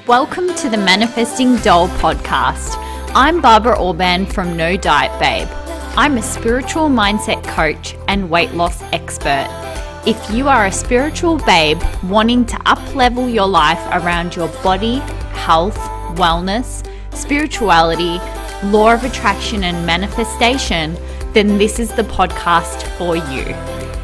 Welcome to the Manifesting Doll podcast. I'm Barbara Orban from No Diet Babe. I'm a spiritual mindset coach and weight loss expert. If you are a spiritual babe wanting to up-level your life around your body, health, wellness, spirituality, law of attraction and manifestation, then this is the podcast for you.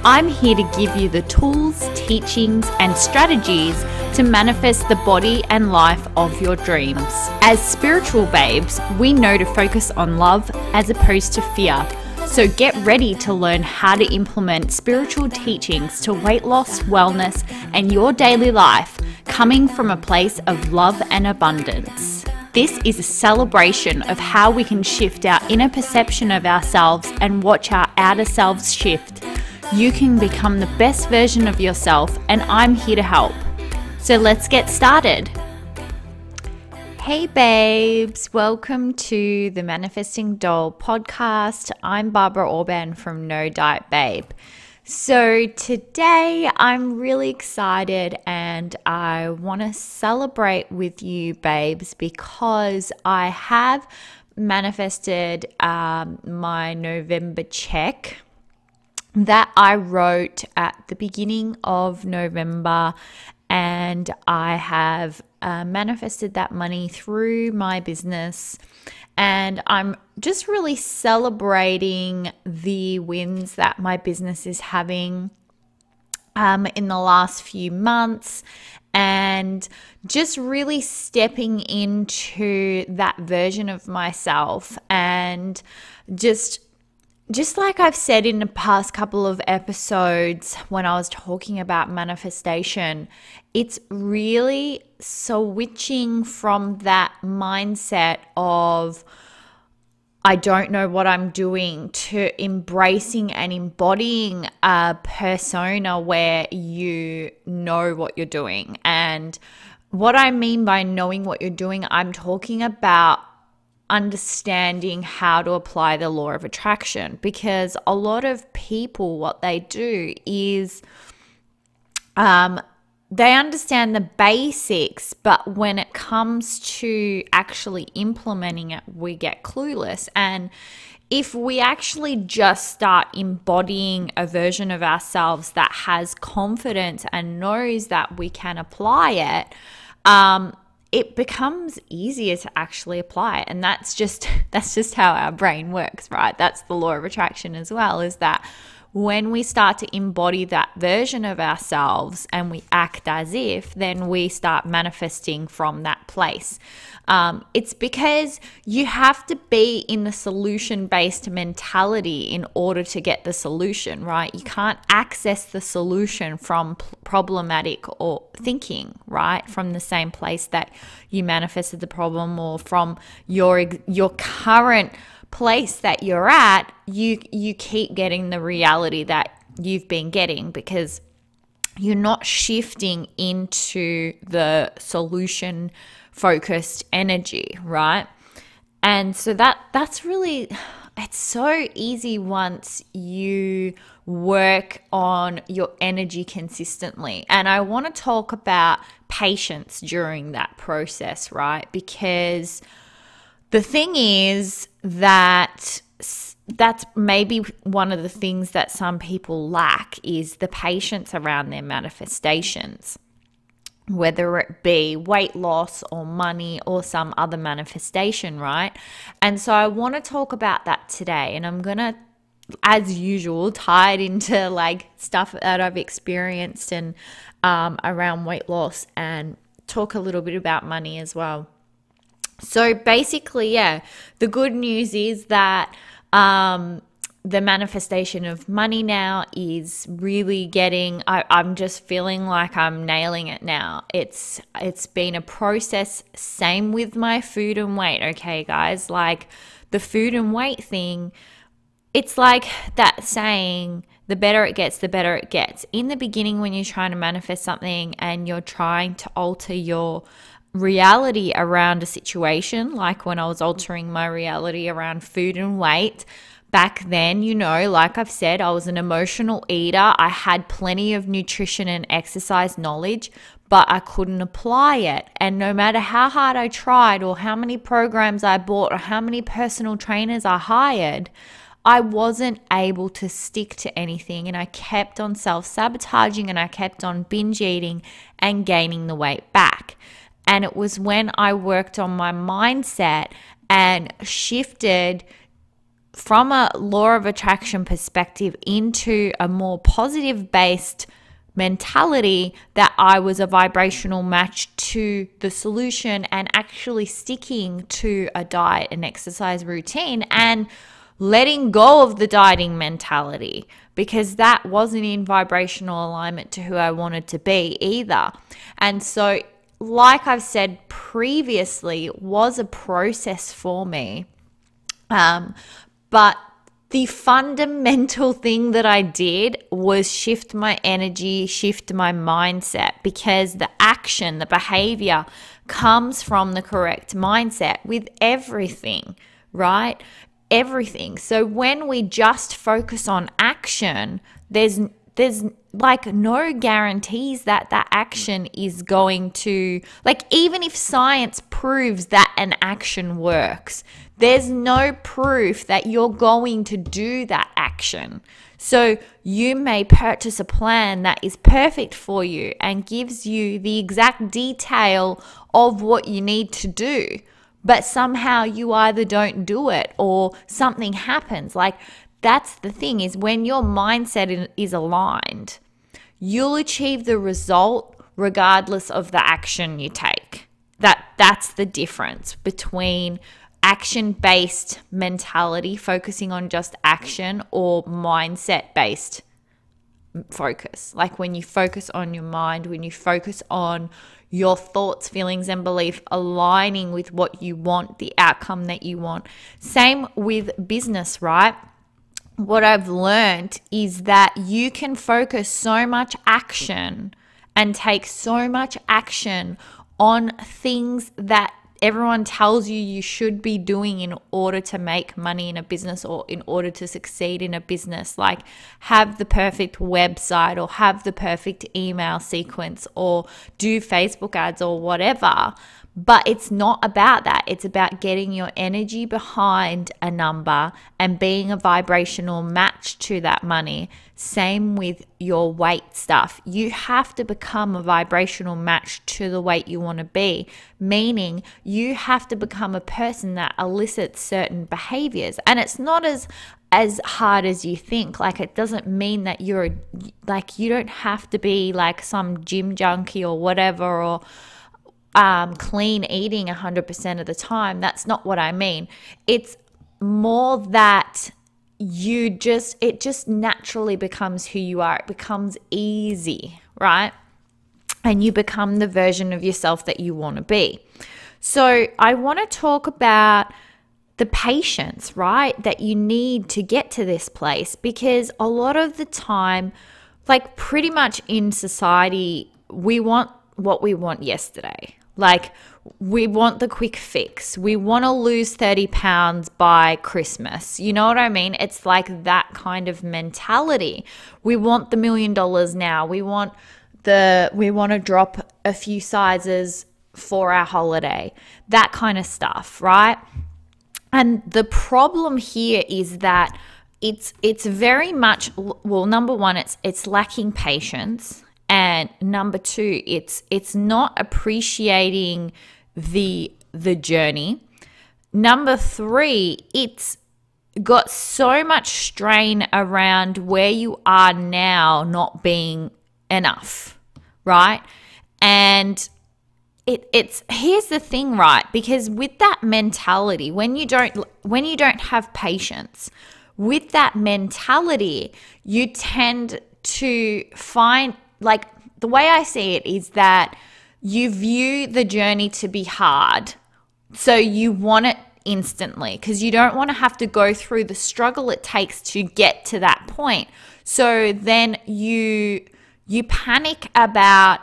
I'm here to give you the tools, teachings, and strategies to manifest the body and life of your dreams. As spiritual babes, we know to focus on love as opposed to fear. So get ready to learn how to implement spiritual teachings to weight loss, wellness, and your daily life, coming from a place of love and abundance. This is a celebration of how we can shift our inner perception of ourselves and watch our outer selves shift. You can become the best version of yourself, and I'm here to help. So let's get started. Hey babes, welcome to the Manifesting Doll podcast. I'm Barbara Orban from No Diet Babe. So today I'm really excited and I want to celebrate with you babes because I have manifested my November check that I wrote at the beginning of November, and I have manifested that money through my business, and I'm just really celebrating the wins that my business is having in the last few months, and just really stepping into that version of myself. And just like I've said in the past couple of episodes when I was talking about manifestation, it's really switching from that mindset of I don't know what I'm doing to embracing and embodying a persona where you know what you're doing. And what I mean by knowing what you're doing, I'm talking about understanding how to apply the law of attraction, because a lot of people, what they do is they understand the basics, but when it comes to actually implementing it, we get clueless. And if we actually just start embodying a version of ourselves that has confidence and knows that we can apply it, it becomes easier to actually apply it. And that's just how our brain works, right? That's the law of attraction as well, is that when we start to embody that version of ourselves and we act as if, then we start manifesting from that place. It's because you have to be in the solution-based mentality in order to get the solution, right? You can't access the solution from problematic or thinking, right? From the same place that you manifested the problem, or from your current place that you're at, you keep getting the reality that you've been getting because you're not shifting into the solution focused energy, right? And so that's really, it's so easy once you work on your energy consistently. And I want to talk about patience during that process, right? Because the thing is that that's maybe one of the things that some people lack, is the patience around their manifestations, whether it be weight loss or money or some other manifestation, right? And so I want to talk about that today, and I'm going to, as usual, tie it into like stuff that I've experienced and around weight loss, and talk a little bit about money as well. So basically, yeah, the good news is that the manifestation of money now is really getting, I'm just feeling like I'm nailing it now. It's been a process. Same with my food and weight, okay, guys? Like the food and weight thing, it's like that saying, the better it gets, the better it gets. In the beginning, when you're trying to manifest something and you're trying to alter your reality around a situation, like when I was altering my reality around food and weight, back then, like I've said, I was an emotional eater. I had plenty of nutrition and exercise knowledge, but I couldn't apply it. And no matter how hard I tried or how many programs I bought or how many personal trainers I hired, I wasn't able to stick to anything. And I kept on self-sabotaging and I kept on binge eating and gaining the weight back. And it was when I worked on my mindset and shifted from a law of attraction perspective into a more positive based mentality that I was a vibrational match to the solution, and actually sticking to a diet and exercise routine and letting go of the dieting mentality, because that wasn't in vibrational alignment to who I wanted to be either. And so, like I've said previously, it was a process for me. But the fundamental thing that I did was shift my energy, shift my mindset, because the action, the behavior comes from the correct mindset with everything, right? Everything. So when we just focus on action, there's like no guarantees that that action is going to, like, even if science proves that an action works, there's no proof that you're going to do that action. So you may purchase a plan that is perfect for you and gives you the exact detail of what you need to do, but somehow you either don't do it or something happens. Like, that's the thing, is when your mindset is aligned, you'll achieve the result regardless of the action you take. That's the difference between action-based mentality, focusing on just action, or mindset-based focus. Like when you focus on your mind, when you focus on your thoughts, feelings, and belief aligning with what you want, the outcome that you want. Same with business, right? What I've learned is that you can focus so much action and take so much action on things that everyone tells you you should be doing in order to make money in a business, or in order to succeed in a business, like have the perfect website, or have the perfect email sequence, or do Facebook ads, or whatever. But it's not about that. It's about getting your energy behind a number and being a vibrational match to that money. Same with your weight stuff. You have to become a vibrational match to the weight you want to be, meaning you have to become a person that elicits certain behaviors. And it's not as hard as you think. Like, it doesn't mean that you don't have to be like some gym junkie or whatever, or clean eating 100% of the time. That's not what I mean. It's more that it just naturally becomes who you are. It becomes easy, right? And you become the version of yourself that you want to be. So I want to talk about the patience, right, that you need to get to this place, because a lot of the time, like pretty much in society, we want what we want yesterday. Like, we want the quick fix. We want to lose 30 pounds by Christmas. You know what I mean? It's like that kind of mentality. We want the $1 million now. We want to drop a few sizes for our holiday. That kind of stuff, right? And the problem here is that it's very much, well, number one, it's lacking patience. And number two, it's not appreciating the journey. Number three, it's got so much strain around where you are now not being enough, right? And it's here's the thing, right? Because with that mentality, when you don't have patience, with that mentality, you tend to find, like, the way I see it is that you view the journey to be hard. So you want it instantly, because you don't want to have to go through the struggle it takes to get to that point. So then you panic about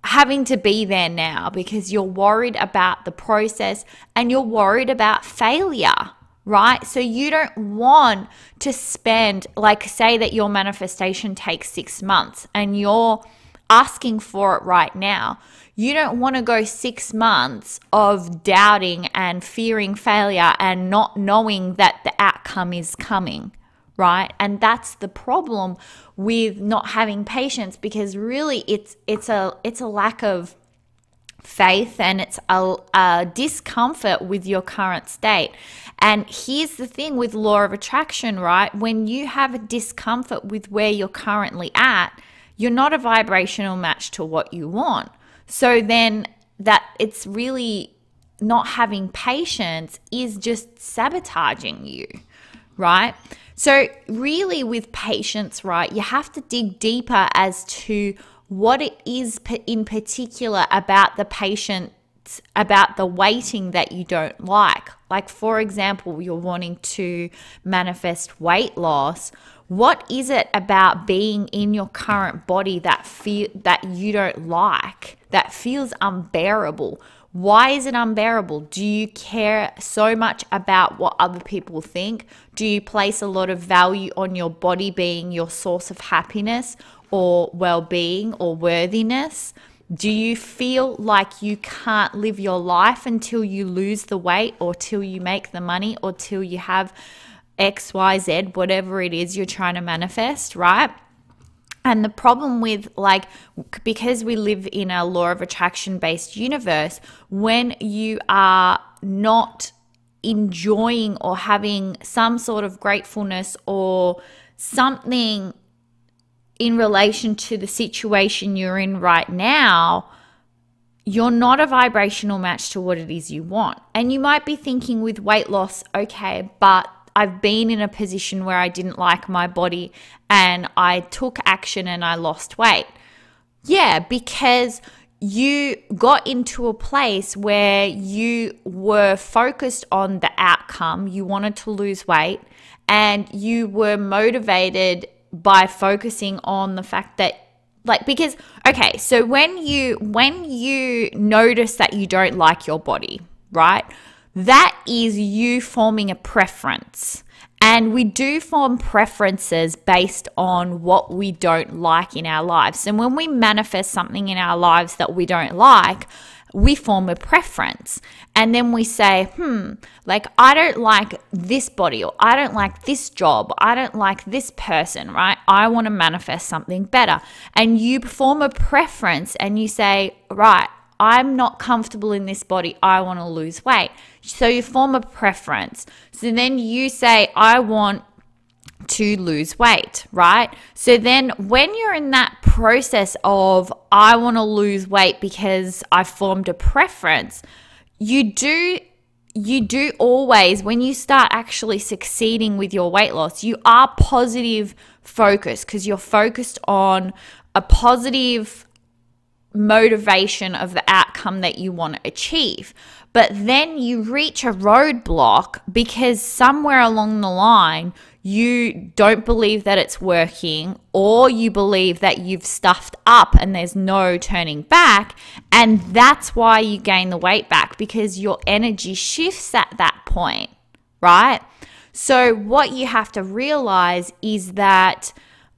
having to be there now, because you're worried about the process and you're worried about failure, right? So you don't want to spend, like, say that your manifestation takes 6 months and you're asking for it right now. You don't want to go 6 months of doubting and fearing failure and not knowing that the outcome is coming, right? And that's the problem with not having patience, because really it's a lack of faith, and it's a discomfort with your current state. And here's the thing with law of attraction, right? When you have a discomfort with where you're currently at, you're not a vibrational match to what you want. So then that it's really not having patience is just sabotaging you, right? So really with patience, right, you have to dig deeper as to what it is in particular about the patience, about the waiting that you don't like. Like, for example, you're wanting to manifest weight loss. What is it about being in your current body that you don't like, that feels unbearable? Why is it unbearable? Do you care so much about what other people think? Do you place a lot of value on your body being your source of happiness or well-being or worthiness? Do you feel like you can't live your life until you lose the weight, or till you make the money, or till you have X, Y, Z, whatever it is you're trying to manifest, right? And the problem with, like, because we live in a law of attraction based universe, when you are not enjoying or having some sort of gratefulness or something in relation to the situation you're in right now, you're not a vibrational match to what it is you want. And you might be thinking with weight loss, okay, but I've been in a position where I didn't like my body and I took action and I lost weight. Yeah, because you got into a place where you were focused on the outcome. You wanted to lose weight, and you were motivated by focusing on the fact that, like, because, okay, so when you notice that you don't like your body, right, that is you forming a preference. And we do form preferences based on what we don't like in our lives. And when we manifest something in our lives that we don't like, we form a preference. And then we say, like, I don't like this body, or I don't like this job, I don't like this person, right? I want to manifest something better. And you form a preference and you say, right, I'm not comfortable in this body, I want to lose weight. So you form a preference. So then you say, I want to lose weight, right? So then when you're in that process of, I want to lose weight because I formed a preference, you do always, when you start actually succeeding with your weight loss, you are positive focused, because you're focused on a positive motivation of the outcome that you want to achieve. But then you reach a roadblock because somewhere along the line you don't believe that it's working, or you believe that you've stuffed up and there's no turning back, and that's why you gain the weight back, because your energy shifts at that point, right? So what you have to realize is that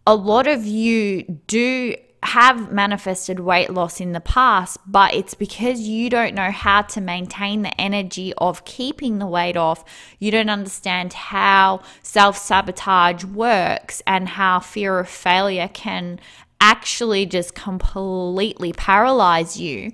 a lot of you do have manifested weight loss in the past, but it's because you don't know how to maintain the energy of keeping the weight off. You don't understand how self-sabotage works and how fear of failure can actually just completely paralyze you,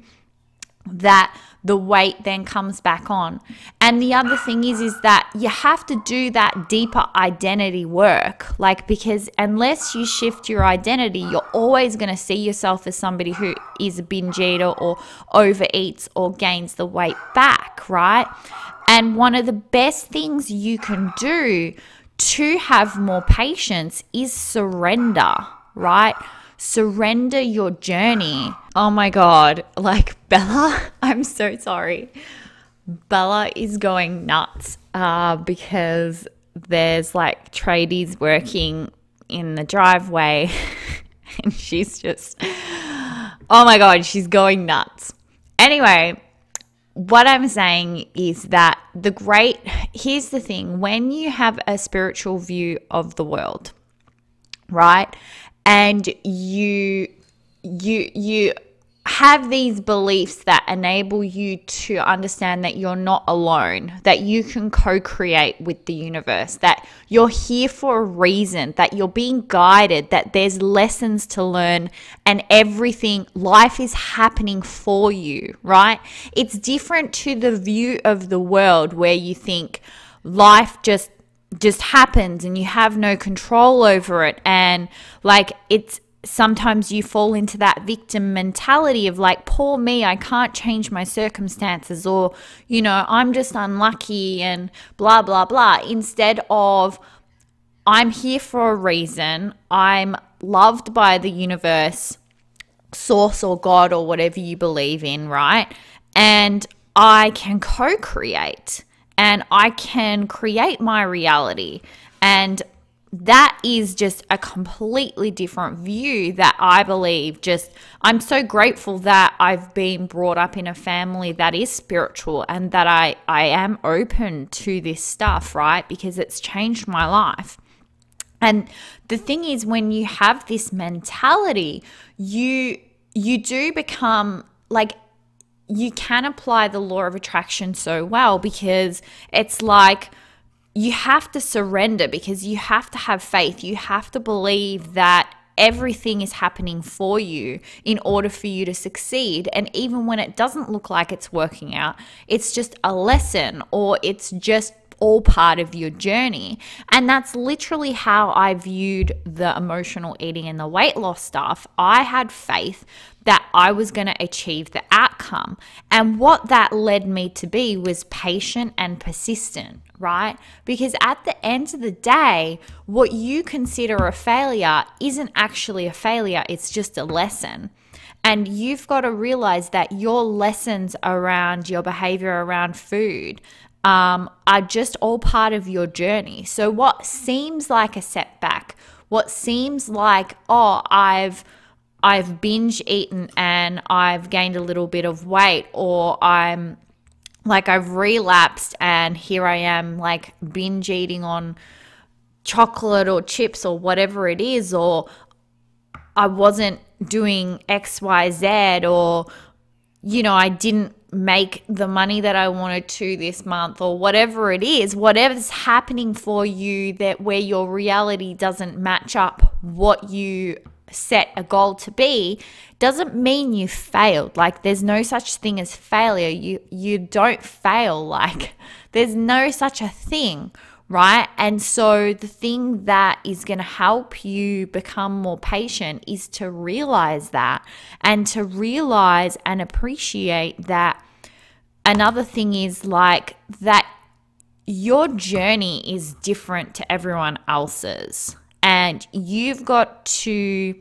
that the weight then comes back on. And the other thing is that you have to do that deeper identity work, like, because unless you shift your identity, you're always going to see yourself as somebody who is a binge eater or overeats or gains the weight back, right? And one of the best things you can do to have more patience is surrender, right? Surrender your journey. Oh my God, like Bella, I'm so sorry. Bella is going nuts because there's like tradies working in the driveway and she's just, oh my God, she's going nuts. Anyway, what I'm saying is that the great here's the thing, when you have a spiritual view of the world, right? And you have these beliefs that enable you to understand that you're not alone, that you can co-create with the universe, that you're here for a reason, that you're being guided, that there's lessons to learn, and everything, life is happening for you, right? It's different to the view of the world where you think life just happens and you have no control over it, and like it's sometimes you fall into that victim mentality of like, poor me, I can't change my circumstances, or, you know, I'm just unlucky and blah, blah, blah. Instead of, I'm here for a reason. I'm loved by the universe, source or God or whatever you believe in, right? And I can co-create and I can create my reality. And that is just a completely different view that I believe. I'm so grateful that I've been brought up in a family that is spiritual and that I am open to this stuff, right? Because it's changed my life. And the thing is, when you have this mentality, you do become like, you can apply the law of attraction so well, because it's like, you have to surrender, because you have to have faith. You have to believe that everything is happening for you in order for you to succeed. And even when it doesn't look like it's working out, it's just a lesson, or it's just all part of your journey. And that's literally how I viewed the emotional eating and the weight loss stuff. I had faith that I was going to achieve the outcome. And what that led me to be was patient and persistent, right? Because at the end of the day, what you consider a failure isn't actually a failure, it's just a lesson. And you've got to realize that your lessons around your behavior around food are just all part of your journey. So what seems like a setback, what seems like, oh, I've binge eaten and I've gained a little bit of weight, or I've relapsed and here I am like binge eating on chocolate or chips or whatever it is, or I wasn't doing XYZ, or, you know, I didn't make the money that I wanted to this month, or whatever it is, whatever's happening for you, that where your reality doesn't match up what you set a goal to be, doesn't mean you failed. Like, there's no such thing as failure. You don't fail. Like, there's no such a thing, right? And so the thing that is going to help you become more patient is to realize that, and to realize and appreciate that. Another thing is like that your journey is different to everyone else's, and you've got to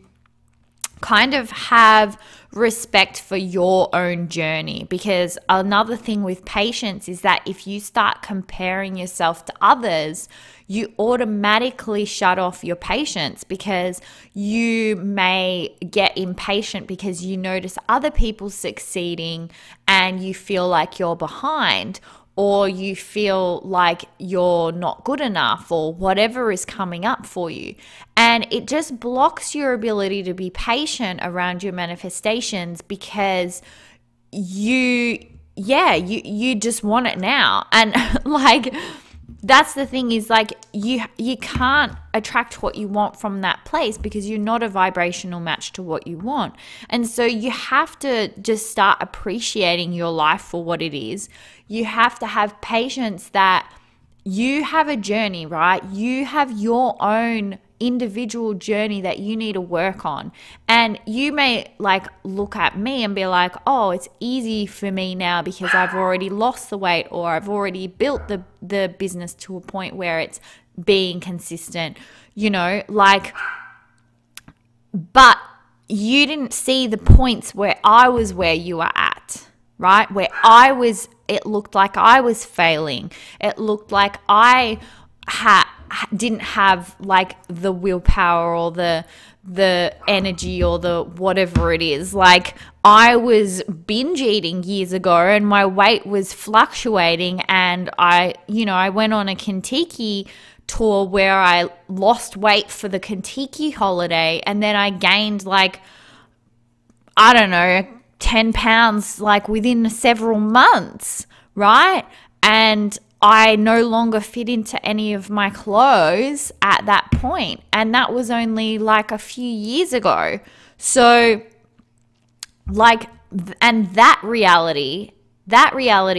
kind of have respect for your own journey. Because another thing with patience is that if you start comparing yourself to others, you automatically shut off your patience, because you may get impatient because you notice other people succeeding and you feel like you're behind, or you feel like you're not good enough, or whatever is coming up for you. And it just blocks your ability to be patient around your manifestations, because you just want it now. And like, that's the thing, is like, you can't attract what you want from that place, because you're not a vibrational match to what you want. And so you have to just start appreciating your life for what it is. You have to have patience that you have a journey, right? You have your own individual journey that you need to work on. And you may like look at me and be like, oh, it's easy for me now because I've already lost the weight, or I've already built the business to a point where it's being consistent, you know, like, but you didn't see the points where I was where you were at, right? Where it looked like I was failing. It looked like I didn't have like the willpower or the energy or the whatever it is. Like, I was binge eating years ago and my weight was fluctuating, and I went on a Kentucky tour where I lost weight for the Kentucky holiday, and then I gained like, I don't know, 10 pounds like within several months, right? And I no longer fit into any of my clothes at that point. And that was only like a few years ago. So like, and that reality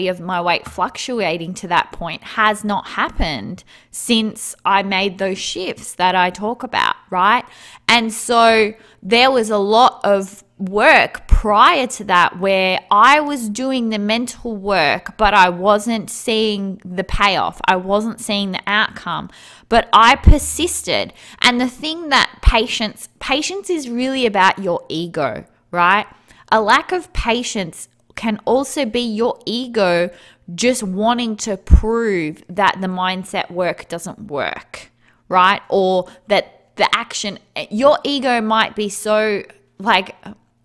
of my weight fluctuating to that point has not happened since I made those shifts that I talk about, right? And so there was a lot of work prior to that where I was doing the mental work, but I wasn't seeing the payoff. I wasn't seeing the outcome, but I persisted. And the thing that patience is really about your ego, right? A lack of patience can also be your ego just wanting to prove that the mindset work doesn't work, right? Or that the action, your ego might be so like,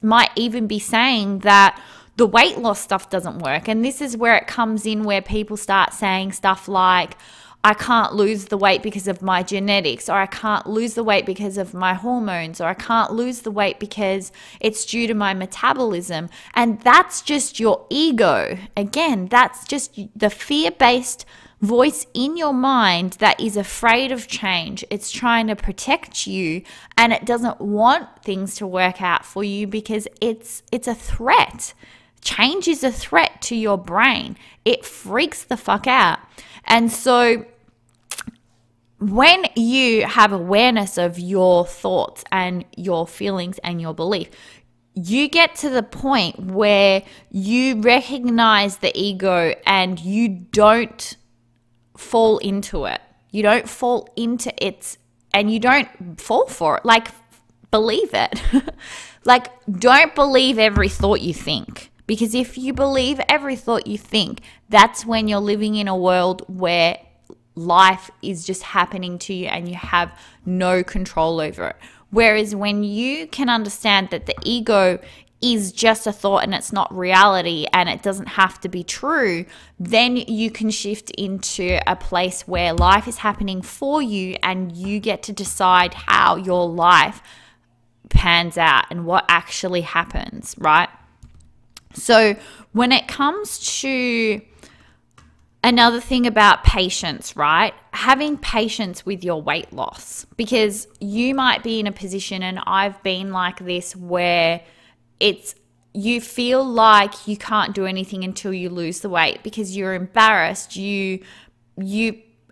might even be saying that the weight loss stuff doesn't work. And this is where it comes in, where people start saying stuff like, I can't lose the weight because of my genetics, or I can't lose the weight because of my hormones, or I can't lose the weight because it's due to my metabolism. And that's just your ego. Again, that's just the fear-based voice in your mind that is afraid of change. It's trying to protect you, and it doesn't want things to work out for you because it's a threat. Change is a threat to your brain. It freaks the fuck out. And so when you have awareness of your thoughts and your feelings and your belief, you get to the point where you recognize the ego and you don't fall into it. You don't fall into it, and you don't fall for it. Like, believe it. Like, don't believe every thought you think. Because if you believe every thought you think, that's when you're living in a world where life is just happening to you and you have no control over it. Whereas when you can understand that the ego is just a thought and it's not reality and it doesn't have to be true, then you can shift into a place where life is happening for you and you get to decide how your life pans out and what actually happens, right? So when it comes to another thing about patience, right? Having patience with your weight loss, because you might be in a position, and I've been like this, where you feel like you can't do anything until you lose the weight because you're embarrassed. You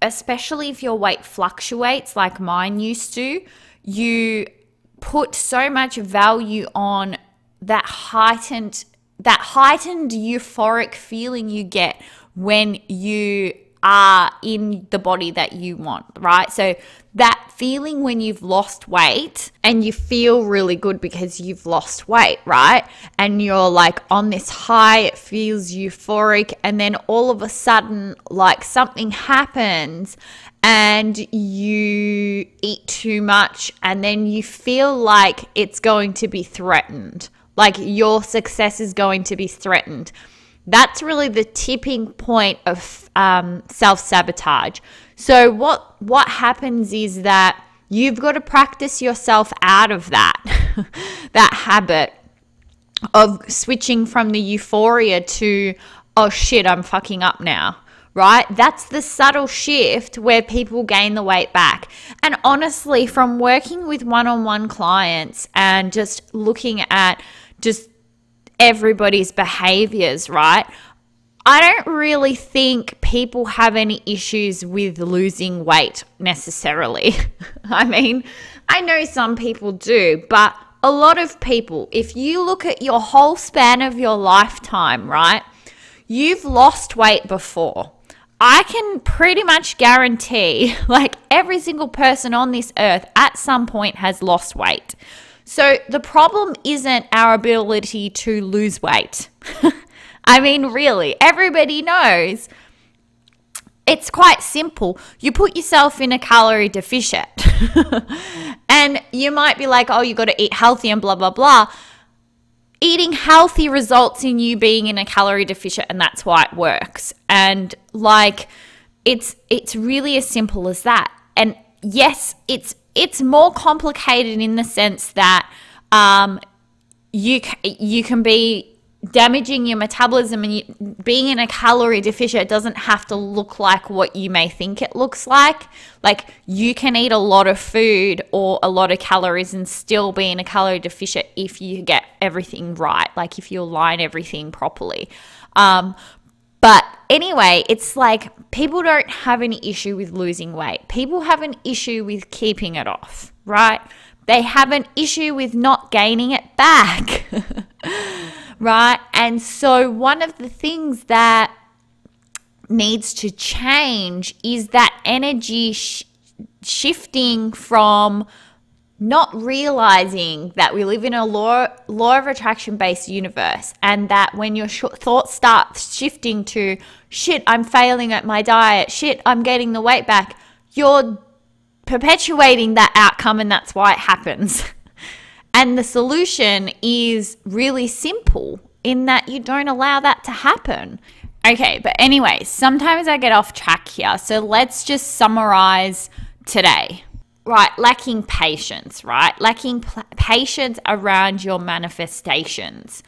especially if your weight fluctuates like mine used to, you put so much value on that heightened euphoric feeling you get when you are in the body that you want, right? So that feeling when you've lost weight and you feel really good because you've lost weight, right? And you're like on this high, it feels euphoric, and then all of a sudden like something happens and you eat too much, and then you feel like it's going to be threatened. Like your success is going to be threatened. That's really the tipping point of self-sabotage. So what happens is that you've got to practice yourself out of that, that habit of switching from the euphoria to, oh shit, I'm fucking up now, right? That's the subtle shift where people gain the weight back. And honestly, from working with one-on-one clients and just looking at just everybody's behaviors, right? I don't really think people have any issues with losing weight necessarily. I mean, I know some people do, but a lot of people, if you look at your whole span of your lifetime, right, you've lost weight before. I can pretty much guarantee, like, every single person on this earth at some point has lost weight. So the problem isn't our ability to lose weight. I mean, really, everybody knows It's quite simple. You put yourself in a calorie deficit and you might be like, oh, you got to eat healthy and blah, blah, blah. Eating healthy results in you being in a calorie deficit, and that's why it works. And like, it's really as simple as that. And yes, it's more complicated in the sense that you can be damaging your metabolism, and being in a calorie deficit doesn't have to look like what you may think it looks like. Like, you can eat a lot of food or a lot of calories and still be in a calorie deficit if you get everything right, like if you align everything properly. But anyway, it's like, people don't have any issue with losing weight. People have an issue with keeping it off, right? They have an issue with not gaining it back. Right? And so one of the things that needs to change is that energy shifting from not realizing that we live in a law of attraction based universe, and that when your thoughts start shifting to, shit, I'm failing at my diet, shit, I'm getting the weight back, you're perpetuating that outcome, and that's why it happens. And the solution is really simple in that you don't allow that to happen. Okay, but anyway, sometimes I get off track here. So let's just summarize today. Right, lacking patience, right? Lacking patience around your manifestations.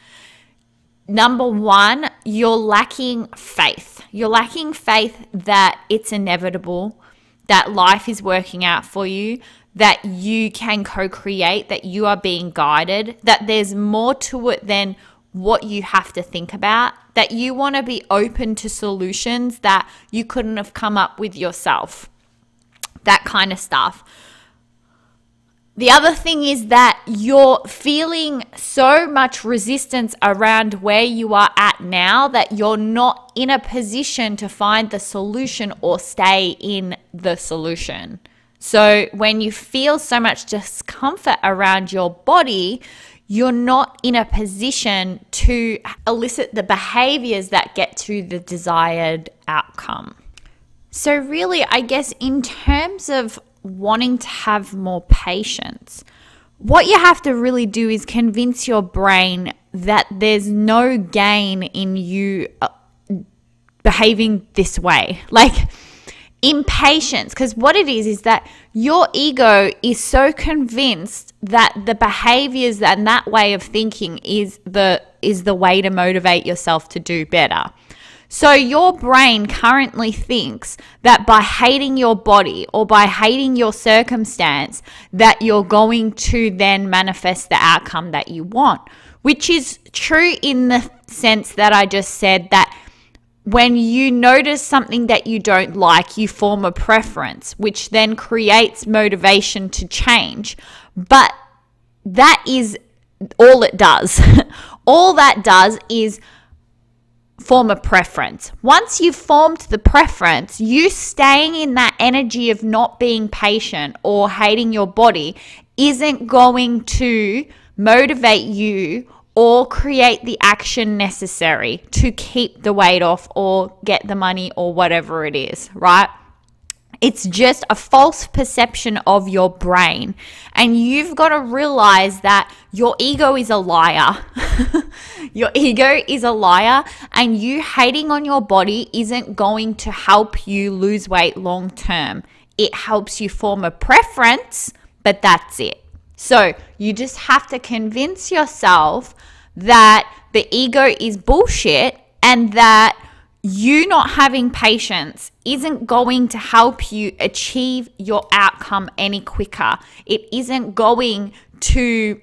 Number one, you're lacking faith. You're lacking faith that it's inevitable, that life is working out for you, that you can co-create, that you are being guided, that there's more to it than what you have to think about, that you want to be open to solutions that you couldn't have come up with yourself, that kind of stuff. The other thing is that you're feeling so much resistance around where you are at now that you're not in a position to find the solution or stay in the solution. So when you feel so much discomfort around your body, you're not in a position to elicit the behaviors that get to the desired outcome. So really, I guess in terms of wanting to have more patience, what you have to really do is convince your brain that there's no gain in you behaving this way. Like, impatience, because what it is that your ego is so convinced that the behaviors and that way of thinking is the way to motivate yourself to do better. So your brain currently thinks that by hating your body or by hating your circumstance, that you're going to then manifest the outcome that you want, which is true in the sense that I just said, that when you notice something that you don't like, you form a preference, which then creates motivation to change. But that is all it does. All that does is form a preference. Once you've formed the preference, you staying in that energy of not being patient or hating your body isn't going to motivate you or create the action necessary to keep the weight off or get the money or whatever it is, right? It's just a false perception of your brain. And you've got to realize that your ego is a liar. Your ego is a liar, and you hating on your body isn't going to help you lose weight long term. It helps you form a preference, but that's it. So you just have to convince yourself that the ego is bullshit, and that you not having patience isn't going to help you achieve your outcome any quicker. It isn't going to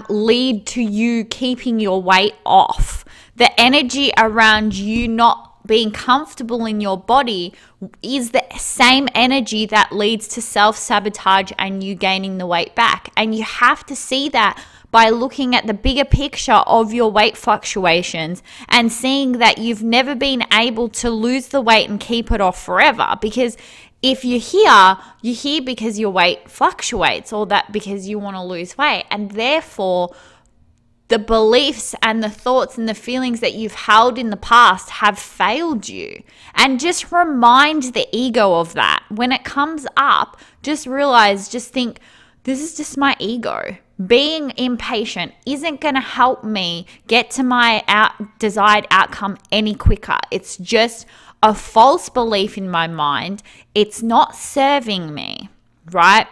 lead to you keeping your weight off. The energy around you not being comfortable in your body is the same energy that leads to self-sabotage and you gaining the weight back. And you have to see that by looking at the bigger picture of your weight fluctuations and seeing that you've never been able to lose the weight and keep it off forever. Because if you're here because your weight fluctuates, or that because you want to lose weight. And therefore, the beliefs and the thoughts and the feelings that you've held in the past have failed you. And just remind the ego of that. When it comes up, just think, this is just my ego. Being impatient isn't going to help me get to my desired outcome any quicker. It's just a false belief in my mind. It's not serving me, right?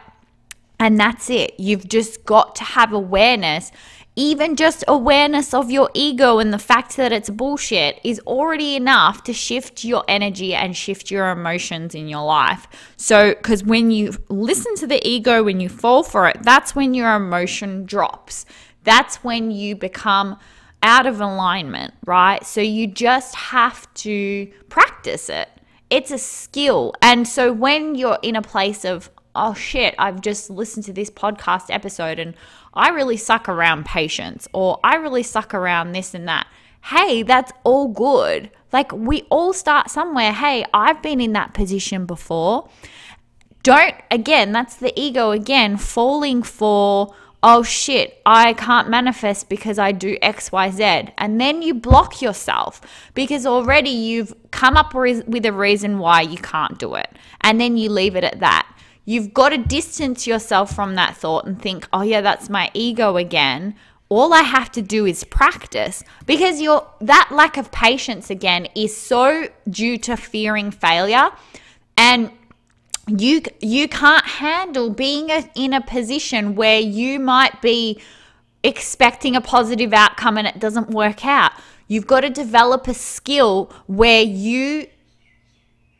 And that's it. You've just got to have awareness. Even just awareness of your ego and the fact that it's bullshit is already enough to shift your energy and shift your emotions in your life. So, because when you listen to the ego, when you fall for it, that's when your emotion drops. That's when you become out of alignment, right? So you just have to practice it. It's a skill. And so when you're in a place of, oh shit, I've just listened to this podcast episode and I really suck around patience, or I really suck around this and that. Hey, that's all good. Like, we all start somewhere. Hey, I've been in that position before. That's the ego again, falling for, oh shit, I can't manifest because I do X, Y, Z. And then you block yourself because already you've come up with a reason why you can't do it. And then you leave it at that. You've got to distance yourself from that thought and think, oh yeah, that's my ego again. All I have to do is practice, because that lack of patience again is so due to fearing failure, and you can't handle being in a position where you might be expecting a positive outcome and it doesn't work out. You've got to develop a skill where you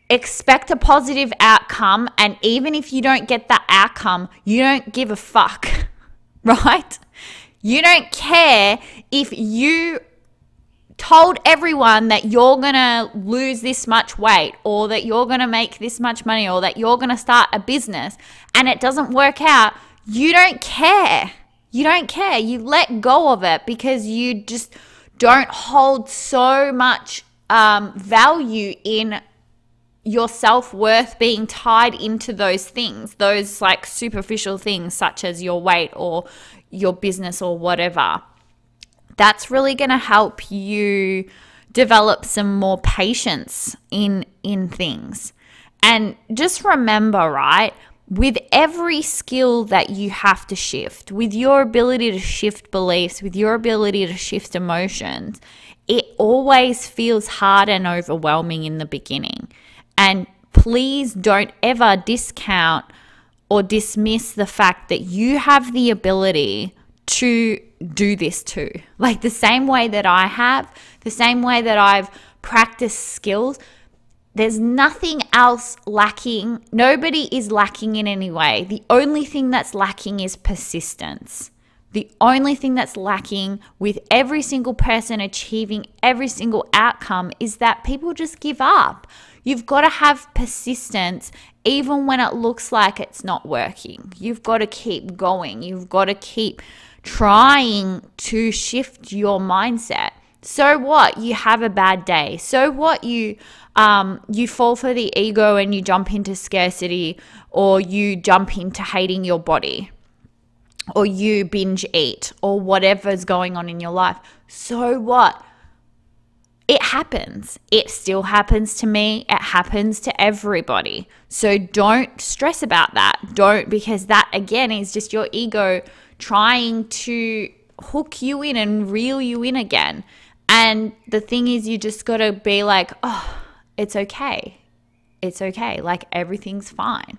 expect a positive outcome, and even if you don't get that outcome, you don't give a fuck, right? You don't care if you told everyone that you're gonna lose this much weight, or that you're gonna make this much money, or that you're gonna start a business and it doesn't work out. You don't care. You don't care. You let go of it because you just don't hold so much value in your self-worth being tied into those things, those like superficial things such as your weight or your business or whatever. That's really going to help you develop some more patience in things. And just remember, right, with every skill that you have to shift, with your ability to shift beliefs, with your ability to shift emotions, it always feels hard and overwhelming in the beginning. And please don't ever discount or dismiss the fact that you have the ability to do this too. Like the same way that I have, the same way that I've practiced skills, there's nothing else lacking. Nobody is lacking in any way. The only thing that's lacking is persistence. The only thing that's lacking with every single person achieving every single outcome is that people just give up. You've got to have persistence even when it looks like it's not working. You've got to keep going. You've got to keep trying to shift your mindset. So what? You have a bad day. So what? You fall for the ego and you jump into scarcity, or you jump into hating your body, or you binge eat, or whatever's going on in your life. So what? It happens. It still happens to me. It happens to everybody. So don't stress about that. Because that again is just your ego trying to hook you in and reel you in again. And the thing is, you just got to be like, oh, it's okay. It's okay. Like everything's fine.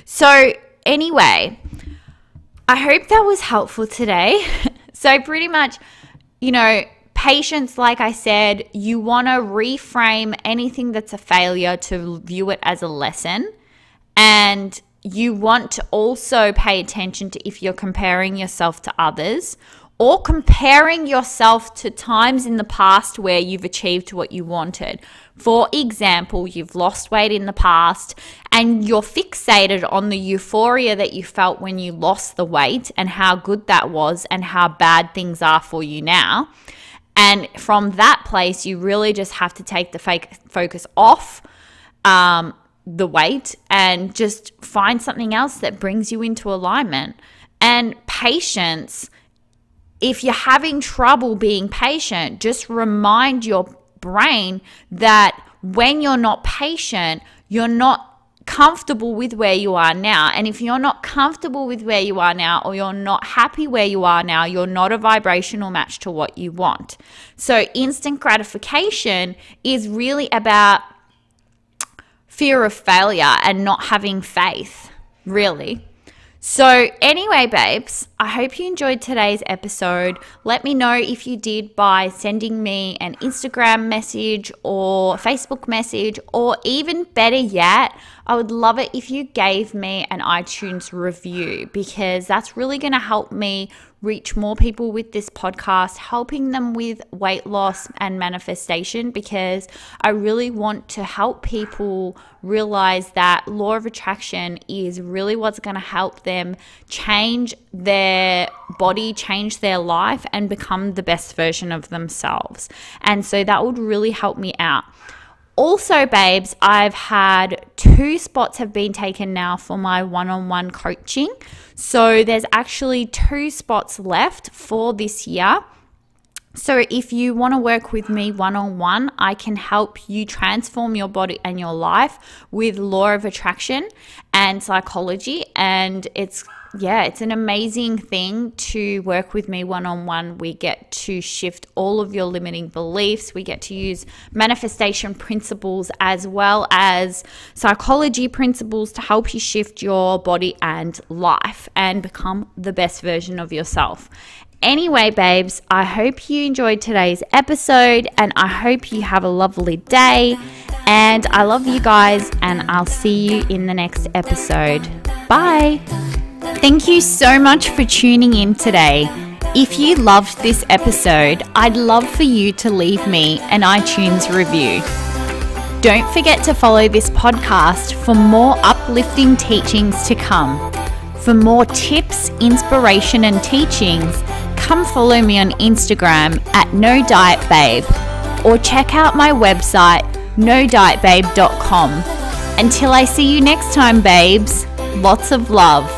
So anyway, I hope that was helpful today. So pretty much, patience, like I said, you want to reframe anything that's a failure to view it as a lesson. And you want to also pay attention to if you're comparing yourself to others, or comparing yourself to times in the past where you've achieved what you wanted. For example, you've lost weight in the past and you're fixated on the euphoria that you felt when you lost the weight and how good that was and how bad things are for you now. And from that place, you really just have to take the focus off the weight and just find something else that brings you into alignment. And patience if you're having trouble being patient, just remind your brain that when you're not patient, you're not comfortable with where you are now. And if you're not comfortable with where you are now, or you're not happy where you are now, you're not a vibrational match to what you want. So instant gratification is really about fear of failure and not having faith, really. So anyway, babes, I hope you enjoyed today's episode. Let me know if you did by sending me an Instagram message or Facebook message, or even better yet, I would love it if you gave me an iTunes review, because that's really going to help me reach more people with this podcast, helping them with weight loss and manifestation, because I really want to help people realize that law of attraction is really what's going to help them change their body, change their life, and become the best version of themselves. And so that would really help me out. Also, babes, I've had 2 spots have been taken now for my one-on-one coaching. So there's actually 2 spots left for this year. So if you want to work with me one-on-one, I can help you transform your body and your life with law of attraction and psychology. And it's an amazing thing to work with me one-on-one. We get to shift all of your limiting beliefs. We get to use manifestation principles as well as psychology principles to help you shift your body and life and become the best version of yourself. Anyway, babes, I hope you enjoyed today's episode, and I hope you have a lovely day. And I love you guys, and I'll see you in the next episode. Bye. Thank you so much for tuning in today. If you loved this episode, I'd love for you to leave me an iTunes review. Don't forget to follow this podcast for more uplifting teachings to come. For more tips, inspiration, and teachings, come follow me on Instagram at NoDietBabe, or check out my website, nodietbabe.com. Until I see you next time, babes, lots of love.